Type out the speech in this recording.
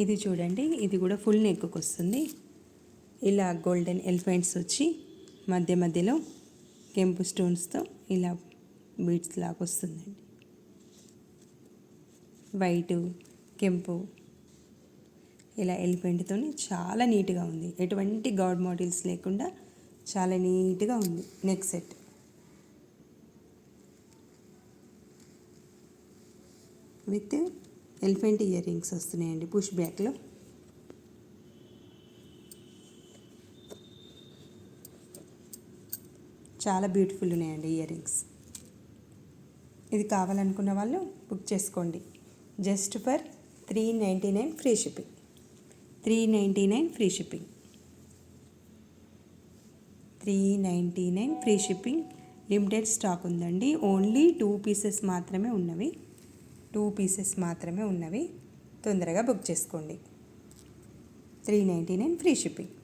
ఇది చూడండి, ఇది కూడా ఫుల్ నెక్కు వస్తుంది. ఇలా గోల్డెన్ ఎలిఫెంట్స్ వచ్చి మధ్య మధ్యలో కెంపు స్టోన్స్తో ఇలా బీడ్స్ లాగా వస్తుందండి. వైటు కెంపు ఇలా ఎలిఫెంట్తో చాలా నీట్గా ఉంది. ఎటువంటి గాడ్ మోడల్స్ లేకుండా చాలా నీట్గా ఉంది neck set. With elephant ear rings వస్తున్నాయండి పుష్ బ్యాక్లో. చాలా బ్యూటిఫుల్ ఉన్నాయండి ఇయర్ రింగ్స్. ఇది కావాలనుకున్న వాళ్ళు బుక్ చేసుకోండి. Just for $399 free shipping. $399 free shipping. $399 free shipping. Limited stock ఉందండి. ఓన్లీ 2 పీసెస్ మాత్రమే ఉన్నవి. 2 పీసెస్ మాత్రమే ఉన్నవి. తొందరగా బుక్ చేసుకోండి. $399 ఫ్రీ షిప్పింగ్.